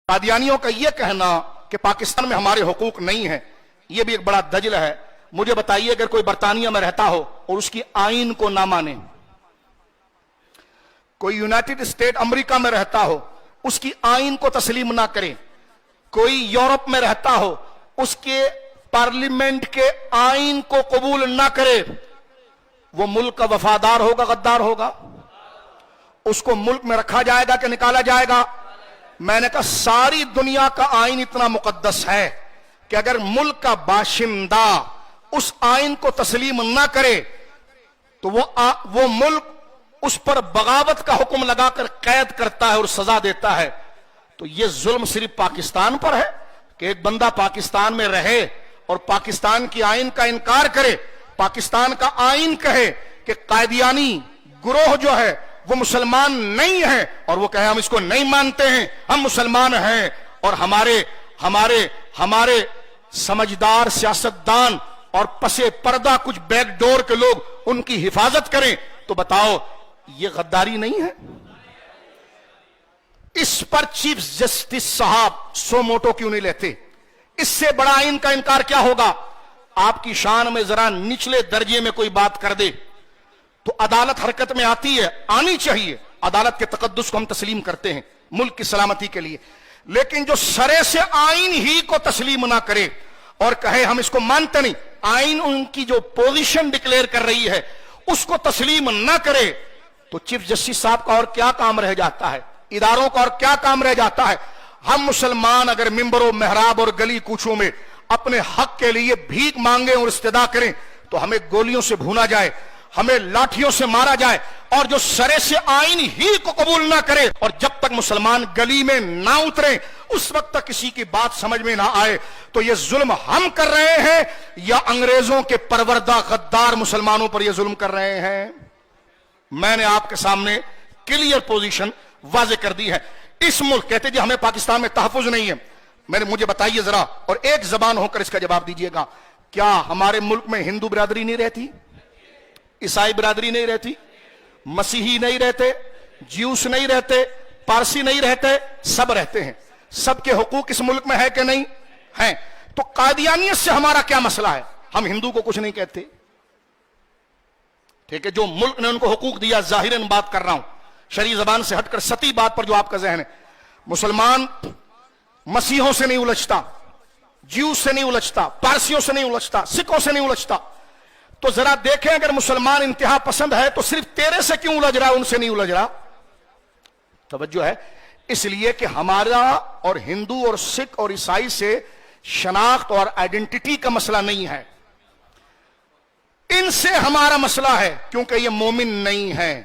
قادیانیوں کا یہ کہنا کہ پاکستان میں ہمارے حقوق نہیں ہیں، یہ بھی ایک بڑا دجل ہے۔ مجھے بتائیے اگر کوئی برطانیہ میں رہتا ہو اور اس کی آئین کو نہ مانے، کوئی یونائٹڈ اسٹیٹ امریکہ میں رہتا ہو اس کی آئین کو تسلیم نہ کرے، کوئی یورپ میں رہتا ہو اس کے پارلیمنٹ کے آئین کو قبول نہ کرے، وہ ملک کا وفادار ہوگا غدار ہوگا؟ اس کو ملک میں رکھا جائے گا کہ نکالا جائے گا؟ میں نے کہا ساری دنیا کا آئین اتنا مقدس ہے کہ اگر ملک کا باشندہ اس آئین کو تسلیم نہ کرے تو وہ ملک اس پر بغاوت کا حکم لگا کر قید کرتا ہے اور سزا دیتا ہے۔ تو یہ ظلم صرف پاکستان پر ہے کہ ایک بندہ پاکستان میں رہے اور پاکستان کی آئین کا انکار کرے، پاکستان کا آئین کہے کہ قادیانی گروہ جو ہے وہ مسلمان نہیں ہے اور وہ کہے ہم اس کو نہیں مانتے ہیں، ہم مسلمان ہیں، اور ہمارے سمجھدار سیاستدان اور پسے پردہ کچھ بیک ڈور کے لوگ ان کی حفاظت کریں، تو بتاؤ یہ غداری نہیں ہے؟ اس پر چیف جسٹس صاحب سو موٹو کیوں نہیں لیتے؟ اس سے بڑا آئین کا انکار کیا ہوگا؟ آپ کی شان میں ذرا نچلے درجے میں کوئی بات کر دے تو عدالت حرکت میں آتی ہے، آنی چاہیے، عدالت کے تقدس کو ہم تسلیم کرتے ہیں ملک کی سلامتی کے لیے، لیکن جو سرے سے آئین ہی کو تسلیم نہ کرے اور کہے ہم اس کو مانتے نہیں، آئین ان کی جو پوزیشن ڈکلیئر کر رہی ہے اس کو تسلیم نہ کرے، تو چیف جسٹس صاحب کا اور کیا کام رہ جاتا ہے، اداروں کا اور کیا کام رہ جاتا ہے؟ ہم مسلمان اگر ممبروں محراب اور گلی کوچوں میں اپنے حق کے لیے بھیک مانگیں اور استدعا کریں تو ہمیں گولیوں سے بھونا جائے، ہمیں لاٹھیوں سے مارا جائے، اور جو سرے سے آئین ہی کو قبول نہ کرے اور جب تک مسلمان گلی میں نہ اتریں اس وقت تک کسی کی بات سمجھ میں نہ آئے، تو یہ ظلم ہم کر رہے ہیں یا انگریزوں کے پروردہ غدار مسلمانوں پر یہ ظلم کر رہے ہیں؟ میں نے آپ کے سامنے کلیئر پوزیشن واضح کر دی ہے۔ اس ملک کہتے جی ہمیں پاکستان میں تحفظ نہیں ہے، مجھے بتائیے ذرا، اور ایک زبان ہو کر اس کا جواب دیجئے گا، کیا ہمارے ملک میں ہندو برادری نہیں رہتی، عیسائی برادری نہیں رہتی، مسیحی نہیں رہتے، جیوس نہیں رہتے، پارسی نہیں رہتے؟ سب رہتے ہیں۔ سب کے حقوق اس ملک میں ہے کہ نہیں ہیں؟ تو قادیانیت سے ہمارا کیا مسئلہ ہے؟ ہم ہندو کو کچھ نہیں کہتے، ٹھیک ہے، جو ملک نے ان کو حقوق دیا، ظاہراً بات کر رہا ہوں، شرعی زبان سے ہٹ کر سطحی بات پر جو آپ کا ذہن ہے۔ مسلمان مسیحوں سے نہیں الجھتا، جیوس سے نہیں الجھتا، پارسیوں سے نہیں الجھتا، سکھوں سے نہیں الجھتا، تو ذرا دیکھیں اگر مسلمان انتہا پسند ہے تو صرف تیرے سے کیوں الجھ رہا، ان سے نہیں الجھ رہا؟ توجہ ہے، اس لیے کہ ہمارا اور ہندو اور سکھ اور عیسائی سے شناخت اور آئیڈینٹی کا مسئلہ نہیں ہے، ان سے ہمارا مسئلہ ہے کیونکہ یہ مومن نہیں ہے۔